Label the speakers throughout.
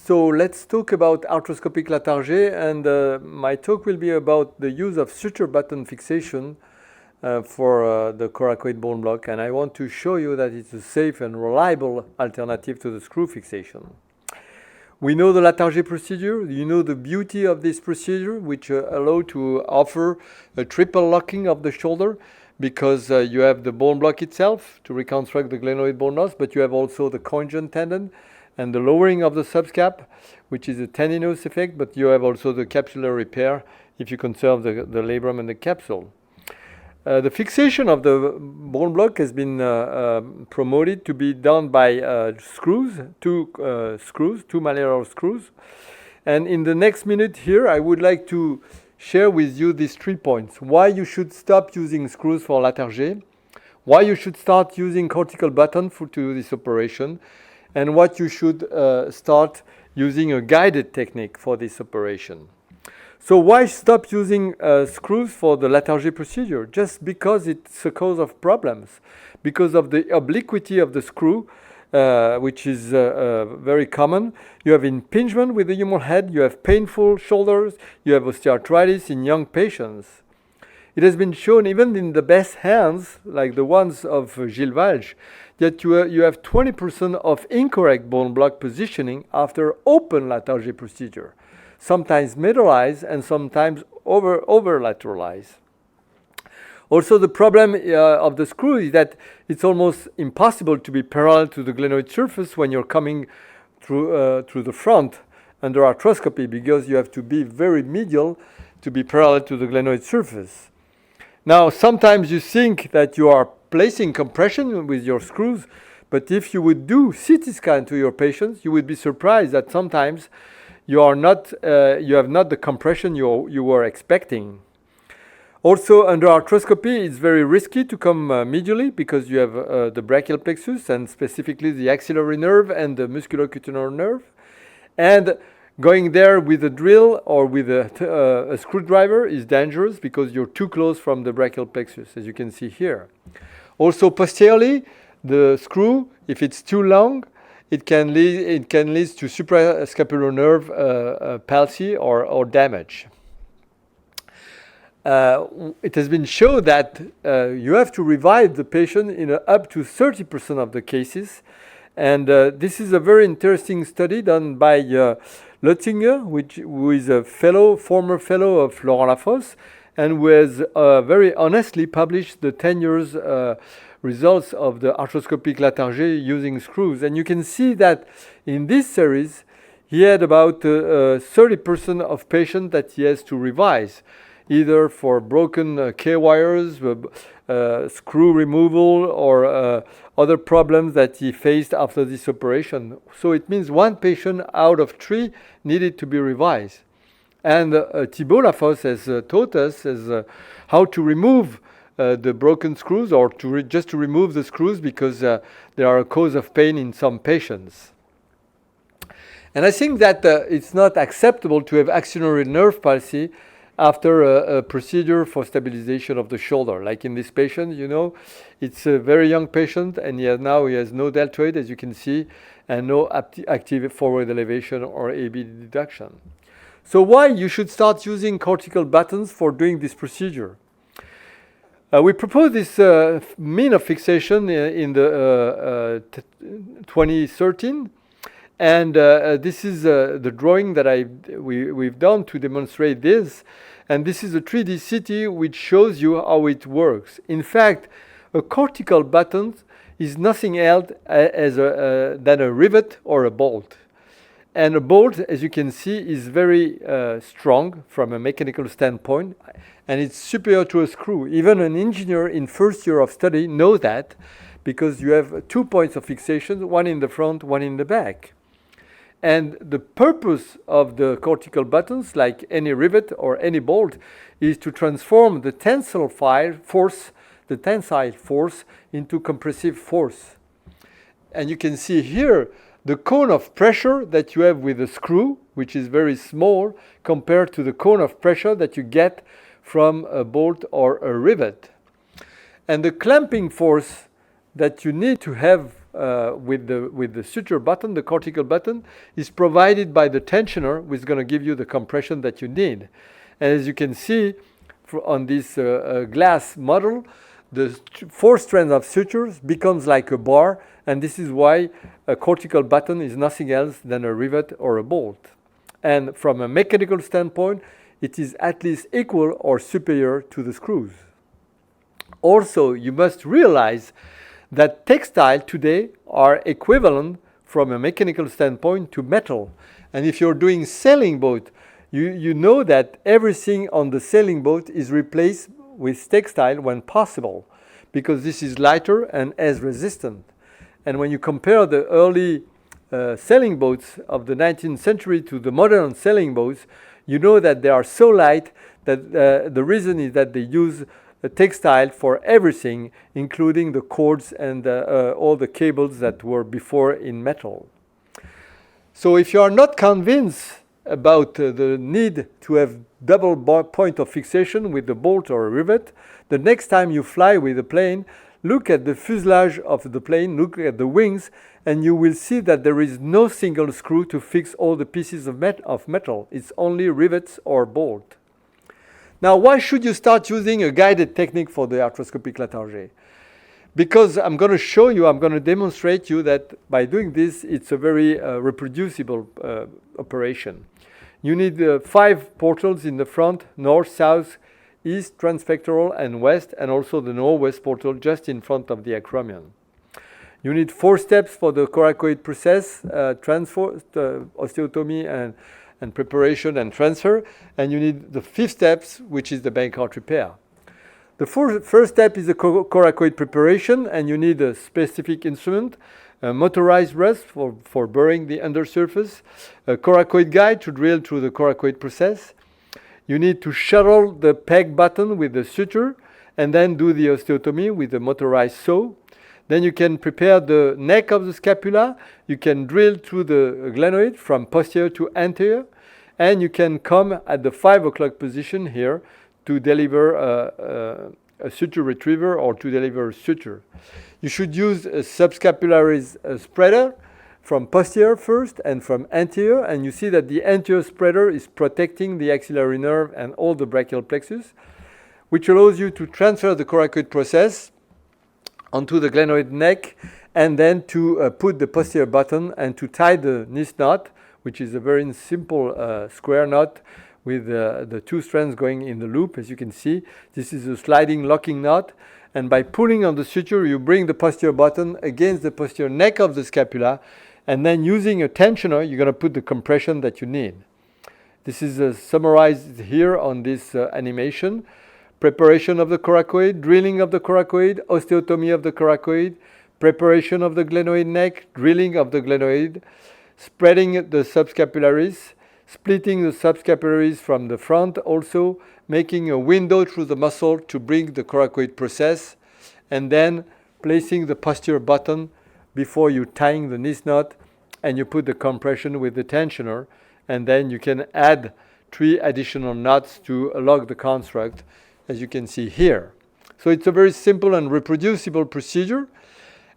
Speaker 1: So let's talk about arthroscopic Latarjet, and my talk will be about the use of suture button fixation for the coracoid bone block, and I want to show you that it's a safe and reliable alternative to the screw fixation. We know the Latarjet procedure. You know the beauty of this procedure, which allow to offer a triple locking of the shoulder, because you have the bone block itself to reconstruct the glenoid bone loss, but you have also the conjoint tendon and the lowering of the subscap, which is a tendinous effect, but you have also the capsular repair if you conserve the labrum and the capsule. The fixation of the bone block has been promoted to be done by screws, two malleolar screws. And in the next minute here, I would like to share with you these 3 points. Why you should stop using screws for Latarjet, why you should start using cortical button to do this operation, and what you should start using a guided technique for this operation. So why stop using screws for the Latarjet procedure? Just because it's a cause of problems, because of the obliquity of the screw, which is very common. You have impingement with the humeral head, you have painful shoulders, you have osteoarthritis in young patients. It has been shown even in the best hands, like the ones of Gilles Valge, that you have 20% of incorrect bone block positioning after open Latarjet procedure, sometimes medialized and sometimes over-lateralized. Also, the problem of the screw is that it's almost impossible to be parallel to the glenoid surface when you're coming through the front under arthroscopy, because you have to be very medial to be parallel to the glenoid surface. Now, sometimes you think that you are placing compression with your screws, but if you would do CT scan to your patients, you would be surprised that sometimes you have not the compression you were expecting. Also, under arthroscopy, it's very risky to come medially, because you have the brachial plexus and specifically the axillary nerve and the musculocutaneous nerve. And going there with a drill or with a screwdriver is dangerous, because you're too close from the brachial plexus, as you can see here. Also, posteriorly, the screw, if it's too long, it can lead to suprascapular nerve palsy or damage. It has been shown that you have to revive the patient in up to 30% of the cases. And this is a very interesting study done by Lottinger, who is a former fellow of Laurent Lafosse, and who has very honestly published the 10 years results of the arthroscopic Latarjet using screws. And you can see that in this series, he had about 30% of patients that he has to revise, either for broken K-wires, screw removal, or other problems that he faced after this operation. So it means 1 patient out of 3 needed to be revised. And Thibault Lafosse has taught us how to remove the broken screws, or just to remove the screws, because they are a cause of pain in some patients. And I think that it's not acceptable to have axillary nerve palsy after a procedure for stabilization of the shoulder. Like in this patient, you know, it's a very young patient, and now he has no deltoid, as you can see, and no active forward elevation or AB deduction. So why you should start using cortical buttons for doing this procedure? We proposed this mean of fixation in the 2013, and this is the drawing that we've done to demonstrate this. And this is a 3D CT which shows you how it works. In fact, a cortical button is nothing else than a rivet or a bolt. And a bolt, as you can see, is very strong from a mechanical standpoint, and it's superior to a screw. Even an engineer in first year of study knows that, because you have 2 points of fixation, one in the front, one in the back. And the purpose of the cortical buttons, like any rivet or any bolt, is to transform the tensile force into compressive force. And you can see here the cone of pressure that you have with a screw, which is very small, compared to the cone of pressure that you get from a bolt or a rivet. And the clamping force that you need to have with the suture button, the cortical button, is provided by the tensioner, which is going to give you the compression that you need. And as you can see on this glass model, the 4 strands of sutures becomes like a bar, and this is why a cortical button is nothing else than a rivet or a bolt. And from a mechanical standpoint, it is at least equal or superior to the screws. Also, you must realize that textile today are equivalent from a mechanical standpoint to metal. And if you're doing sailing boat, you know that everything on the sailing boat is replaced with textile when possible, because this is lighter and as resistant. And when you compare the early sailing boats of the 19th century to the modern sailing boats, you know that they are so light that the reason is that they use a textile for everything, including the cords and all the cables that were before in metal. So if you are not convinced about the need to have double point of fixation with the bolt or a rivet, the next time you fly with a plane, look at the fuselage of the plane, look at the wings, and you will see that there is no single screw to fix all the pieces of metal. It's only rivets or bolt. Now, why should you start using a guided technique for the arthroscopic Latarjet? Because I'm going to show you, I'm going to demonstrate you that by doing this, it's a very reproducible operation. You need 5 portals in the front, north, south, east, transpectoral, and west, and also the northwest portal just in front of the acromion. You need 4 steps for the coracoid process, transfer, osteotomy, and preparation and transfer, and you need the 5th steps, which is the Bankart repair. The first step is the coracoid preparation, and you need a specific instrument, a motorized rest for burying the undersurface, a coracoid guide to drill through the coracoid process. You need to shuttle the peg button with the suture, and then do the osteotomy with the motorized saw. Then you can prepare the neck of the scapula. You can drill through the glenoid from posterior to anterior, and you can come at the 5 o'clock position here to deliver a suture retriever or to deliver a suture. You should use a subscapularis spreader from posterior first and from anterior, and you see that the anterior spreader is protecting the axillary nerve and all the brachial plexus, which allows you to transfer the coracoid process onto the glenoid neck, and then to put the posterior button and to tie the Nice knot, which is a very simple square knot with the 2 strands going in the loop. As you can see, this is a sliding locking knot, and by pulling on the suture, you bring the posterior button against the posterior neck of the scapula, and then using a tensioner, you're going to put the compression that you need. This is summarized here on this animation. Preparation of the coracoid, drilling of the coracoid, osteotomy of the coracoid, preparation of the glenoid neck, drilling of the glenoid, spreading the subscapularis, splitting the subscapularis from the front, also making a window through the muscle to bring the coracoid process, and then placing the posterior button before you tying the Nice knot, and you put the compression with the tensioner, and then you can add 3 additional knots to lock the construct, as you can see here. So it's a very simple and reproducible procedure,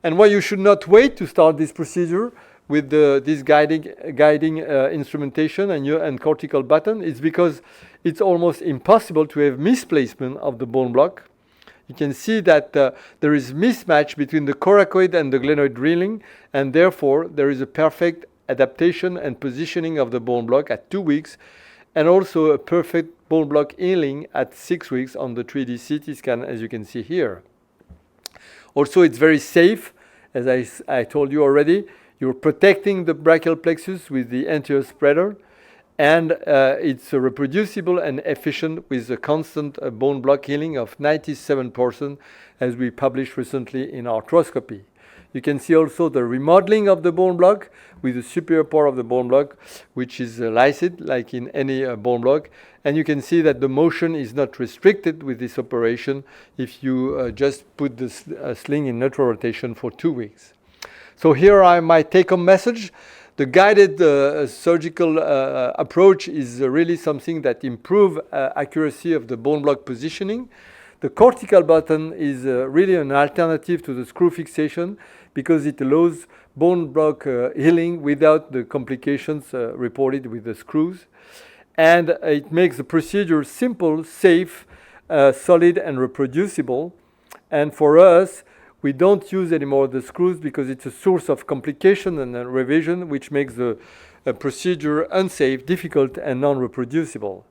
Speaker 1: and why you should not wait to start this procedure with this guiding instrumentation and cortical button is because it's almost impossible to have misplacement of the bone block. You can see that there is mismatch between the coracoid and the glenoid drilling, and therefore there is a perfect adaptation and positioning of the bone block at 2 weeks, and also a perfect bone block healing at 6 weeks on the 3D CT scan, as you can see here. Also, it's very safe, as I told you already. You're protecting the brachial plexus with the anterior spreader, and it's reproducible and efficient with a constant bone block healing of 97%, as we published recently in Arthroscopy. You can see also the remodeling of the bone block with the superior part of the bone block, which is lysed like in any bone block. And you can see that the motion is not restricted with this operation if you just put the sling in neutral rotation for 2 weeks. So here are my take-home message. The guided surgical approach is really something that improves accuracy of the bone block positioning. The cortical button is really an alternative to the screw fixation because it allows bone block healing without the complications reported with the screws. And it makes the procedure simple, safe, solid, and reproducible. And for us, we don't use anymore the screws because it's a source of complication and revision, which makes the procedure unsafe, difficult, and non-reproducible.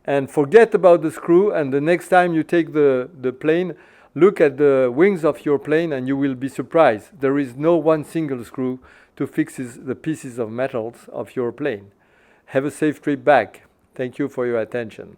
Speaker 1: And forget about the screw, and the next time you take the plane, look at the wings of your plane and you will be surprised. There is no one single screw to fix the pieces of metals of your plane. Have a safe trip back. Thank you for your attention.